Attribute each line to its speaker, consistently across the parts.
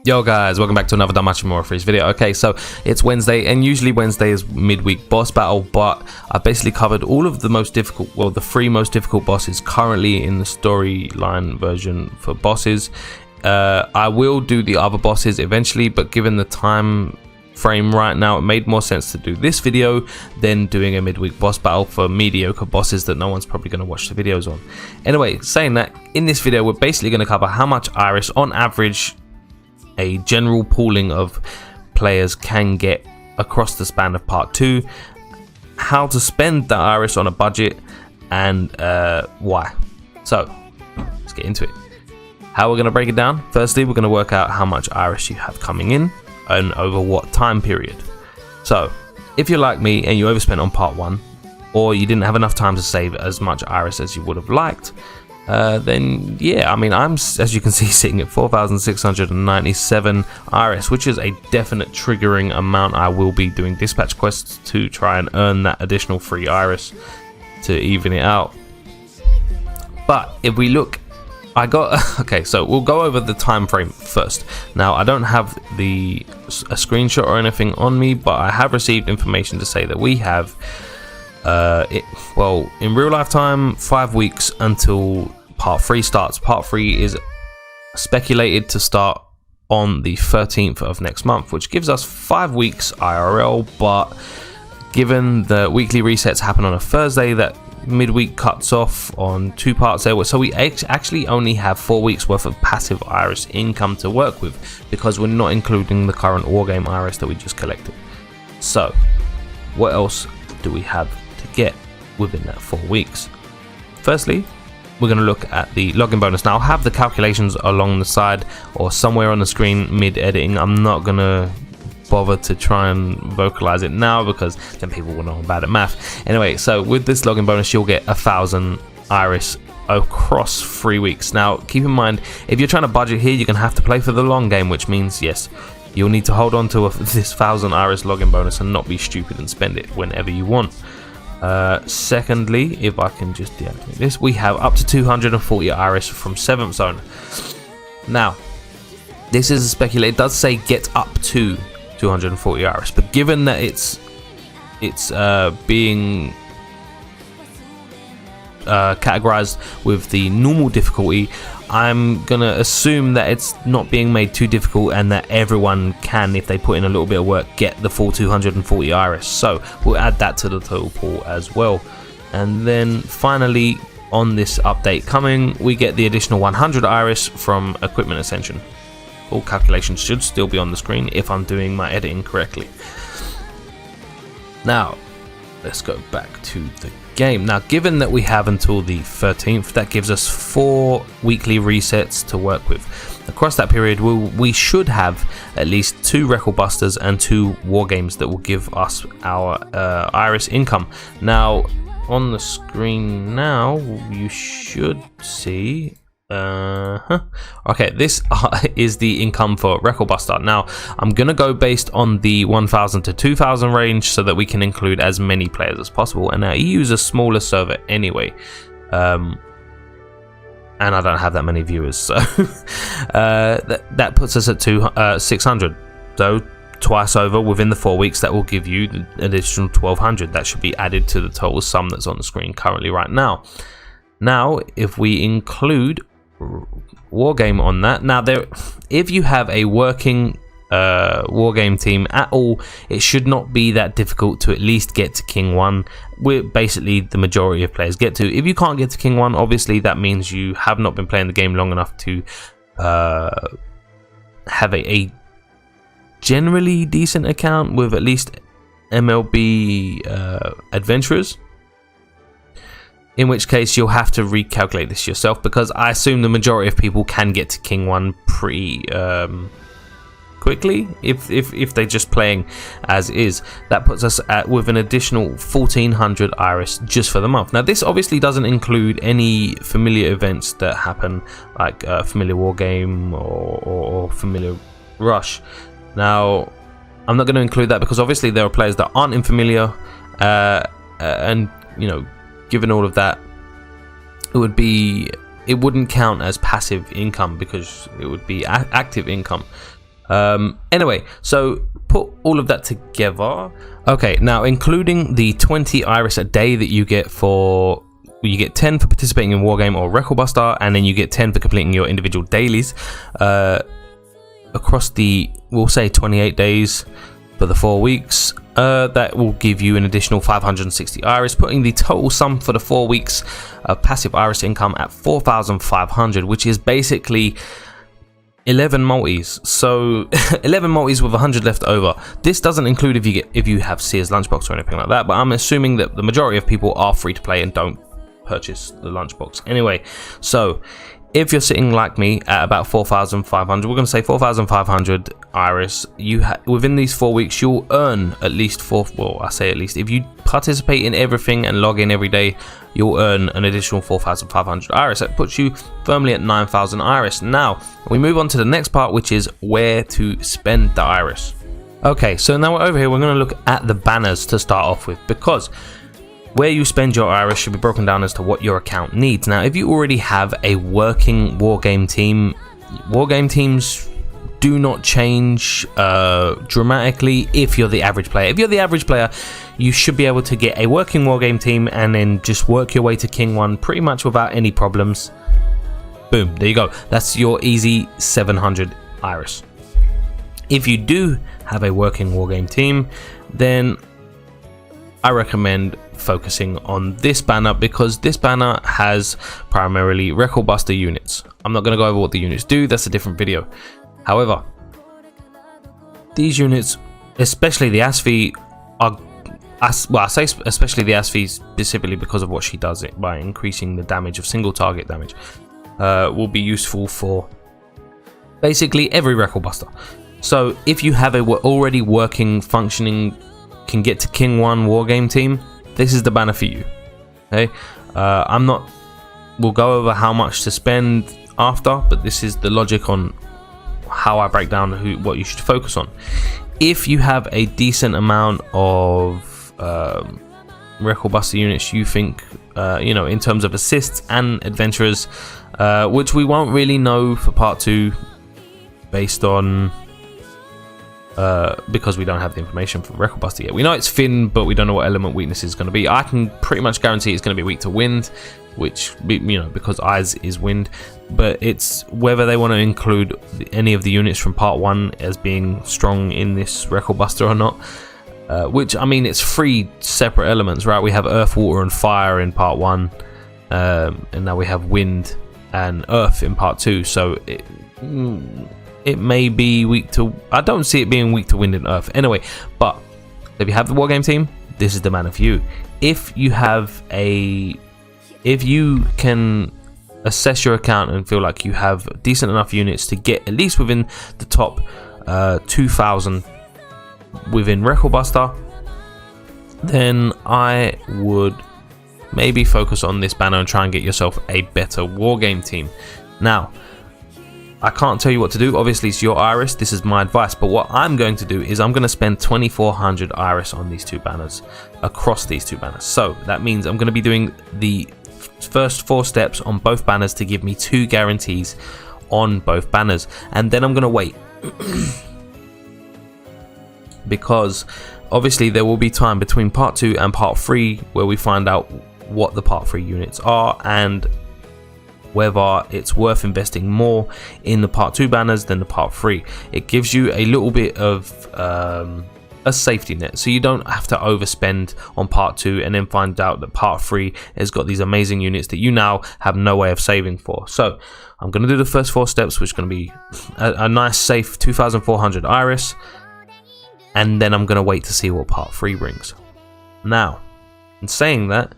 Speaker 1: Yo guys, welcome back to another Danmachi more Freese video. Okay, so it's Wednesday, and usually Wednesday is midweek boss battle, but I basically covered all of the most difficult, well, the 3 most difficult bosses currently in the storyline version for bosses. I will do the other bosses eventually, but given the time frame right now, it made more sense to do this video than doing a midweek boss battle for mediocre bosses that no one's probably going to watch the videos on. Anyway, saying that, in this video we're basically going to cover how much iris on average a general pooling of players can get across the span of part 2, how to spend the iris on a budget, and why. So let's get into it. How we're going to break it down: firstly, we're going to work out how much iris you have coming in and over what time period. So if you're like me and you overspent on part 1, or you didn't have enough time to save as much iris as you would have liked, then yeah, I mean, I'm, as you can see, sitting at 4,697 iris, which is a definite triggering amount. I will be doing dispatch quests to try and earn that additional free iris to even it out. But if we look, okay, so we'll go over the time frame first. Now, I don't have a screenshot or anything on me, but I have received information to say that we have well, in real life time, 5 weeks until part 3 starts. Part 3 is speculated to start on the 13th of next month, which gives us 5 weeks IRL, but given the weekly resets happen on a Thursday, that midweek cuts off on 2 parts there, so we actually only have 4 weeks worth of passive iris income to work with, because we're not including the current wargame iris that we just collected. So what else do we have to get within that 4 weeks? Firstly, we're going to look at the login bonus. Now, I'll have the calculations along the side or somewhere on the screen mid editing. I'm not going to bother to try and vocalize it now, because then people will know I'm bad at math. Anyway, so with this login bonus, you'll get 1,000 iris across 3 weeks. Now, keep in mind, if you're trying to budget here, you're going to have to play for the long game, which means, yes, you'll need to hold on to this 1,000 iris login bonus and not be stupid and spend it whenever you want. Secondly, if I can just deactivate this, we have up to 240 iris from 7th zone. Now, this is speculated. It does say get up to 240 iris, but given that it's being categorized with the normal difficulty, I'm gonna assume that it's not being made too difficult and that everyone can, if they put in a little bit of work, get the full 240 iris. So we'll add that to the total pool as well. And then finally, on this update coming, we get the additional 100 iris from equipment ascension. All calculations should still be on the screen if I'm doing my editing correctly. Now let's go back to the game. Now, given that we have until the 13th, that gives us 4 weekly resets to work with. Across that period, we should have at least 2 record busters and 2 war games that will give us our iris income. Now, on the screen now, you should see okay, this is the income for record buster. Now, I'm gonna go based on the 1,000 to 2,000 range so that we can include as many players as possible, and now EU is a smaller server anyway, and I don't have that many viewers, so that puts us at 600. So twice over within the 4 weeks, that will give you the additional 1,200. That should be added to the total sum that's on the screen currently right now. Now, if we include wargame on that, now if you have a working wargame team at all, it should not be that difficult to at least get to King 1. We're basically the majority of players get to. If you can't get to King 1, obviously that means you have not been playing the game long enough to have a generally decent account with at least MLB adventurers, in which case you'll have to recalculate this yourself, because I assume the majority of people can get to King 1 pretty quickly if they're just playing as is. That puts us with an additional 1,400 iris just for the month. Now, this obviously doesn't include any familiar events that happen, like familiar war game or familiar rush. Now, I'm not going to include that because obviously there are players that aren't in familiar, and you know, given all of that, it wouldn't count as passive income because it would be active income. Anyway, so put all of that together. Okay, now including the 20 iris a day that you get for, you get 10 for participating in Wargame or Record Buster, and then you get 10 for completing your individual dailies across the, we'll say 28 days for the 4 weeks. That will give you an additional 560 iris, putting the total sum for the 4 weeks of passive iris income at 4,500, which is basically 11 multis. So 11 multis with 100 left over. This doesn't include if you have Sears lunchbox or anything like that, but I'm assuming that the majority of people are free to play and don't purchase the lunchbox anyway. So if you're sitting like me at about 4,500, we're going to say 4,500 iris, within these 4 weeks you'll earn at least if you participate in everything and log in every day, you'll earn an additional 4,500 iris. That puts you firmly at 9,000 iris. Now we move on to the next part, which is where to spend the iris. Okay, so now we're over here, we're going to look at the banners to start off with, because where you spend your iris should be broken down as to what your account needs. Now, if you already have a working wargame team, wargame teams do not change dramatically if you're the average player. If you're the average player, you should be able to get a working wargame team and then just work your way to King 1 pretty much without any problems. Boom, there you go. That's your easy 700 iris. If you do have a working wargame team, then I recommend focusing on this banner, because this banner has primarily Record Buster units. I'm not going to go over what the units do, that's a different video. However, these units, especially the Asfi, are, well, I say especially the Asfi specifically because of what she does it by increasing the damage of single target damage, will be useful for basically every Record Buster. So if you have a already working, functioning, can get to King 1 wargame team, this is the banner for you. Okay, we'll go over how much to spend after, but this is the logic on how I break down what you should focus on. If you have a decent amount of Record Buster units, you think in terms of assists and adventurers, which we won't really know for part 2 based on because we don't have the information for Record Buster yet. We know it's Finn, but we don't know what element weakness is going to be. I can pretty much guarantee it's going to be weak to wind, which, because Eyes is wind, but it's whether they want to include any of the units from part 1 as being strong in this Record Buster or not. Which, I mean, it's 3 separate elements, right? We have earth, water and fire in part 1, and now we have wind and earth in part 2, so it may be weak to, I don't see it being weak to wind and earth anyway. But if you have the wargame team, this is the banner for you. If you can assess your account and feel like you have decent enough units to get at least within the top 2,000 within Record Buster, then I would maybe focus on this banner and try and get yourself a better wargame team. Now, I can't tell you what to do, obviously it's your iris, this is my advice, but what I'm going to do is I'm going to spend 2,400 iris on these 2 banners, across these 2 banners. So that means I'm going to be doing the first 4 steps on both banners to give me 2 guarantees on both banners, and then I'm going to wait. Because obviously there will be time between part 2 and part 3 where we find out what the part 3 units are and whether it's worth investing more in the part 2 banners than the part 3. It gives you a little bit of a safety net, so you don't have to overspend on part 2 and then find out that part 3 has got these amazing units that you now have no way of saving for. So I'm going to do the first 4 steps, which is going to be a nice safe 2,400 iris, and then I'm going to wait to see what part 3 brings. Now, in saying that,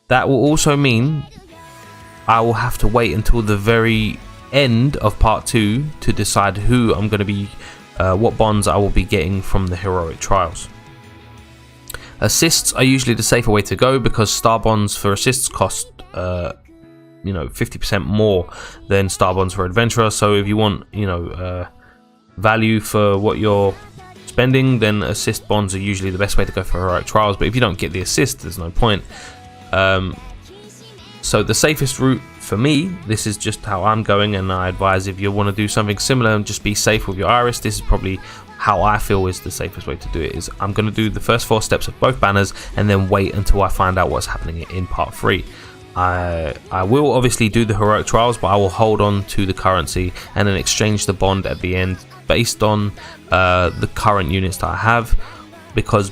Speaker 1: that will also mean I will have to wait until the very end of part 2 to decide who I'm going to be, what bonds I will be getting from the heroic trials. Assists are usually the safer way to go because star bonds for assists cost 50% more than star bonds for adventurer. So if you want value for what you're spending, then assist bonds are usually the best way to go for heroic trials. But if you don't get the assist, there's no point. So the safest route for me, this is just how I'm going, and I advise if you want to do something similar and just be safe with your iris, this is probably how I feel is the safest way to do it. Is I'm going to do the first 4 steps of both banners and then wait until I find out what's happening in part 3. I will obviously do the heroic trials, but I will hold on to the currency and then exchange the bond at the end based on the current units that I have, because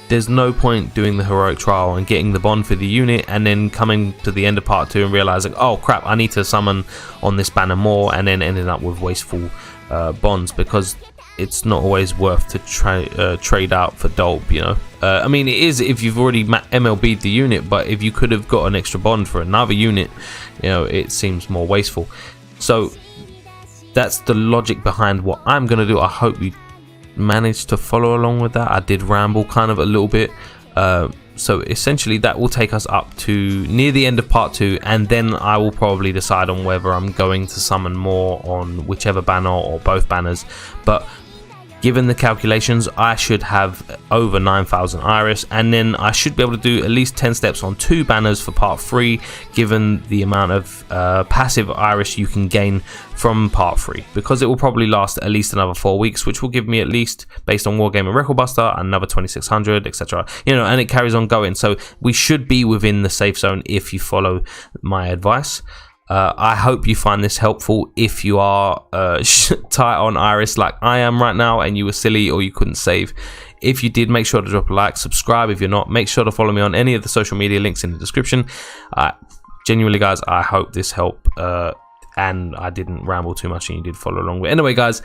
Speaker 1: there's no point doing the heroic trial and getting the bond for the unit and then coming to the end of part 2 and realizing, oh crap, I need to summon on this banner more, and then ending up with wasteful bonds, because it's not always worth to trade out for dope, you know. I mean, it is if you've already MLB'd the unit, but if you could have got an extra bond for another unit, you know, it seems more wasteful. So that's the logic behind what I'm gonna do. I hope you managed to follow along with that. I did ramble kind of a little bit. So essentially that will take us up to near the end of part 2, and then I will probably decide on whether I'm going to summon more on whichever banner or both banners. But given the calculations, I should have over 9,000 iris, and then I should be able to do at least 10 steps on 2 banners for part 3, given the amount of passive iris you can gain from part 3, because it will probably last at least another 4 weeks, which will give me, at least based on Wargame and Record Buster, another 2600, etc. You know, and it carries on going. So we should be within the safe zone if you follow my advice. I hope you find this helpful if you are tight on iris like I am right now and you were silly or you couldn't save. If you did, make sure to drop a like, subscribe if you're not, make sure to follow me on any of the social media links in the description. Genuinely guys, I hope this helped and I didn't ramble too much and you did follow along. But anyway guys,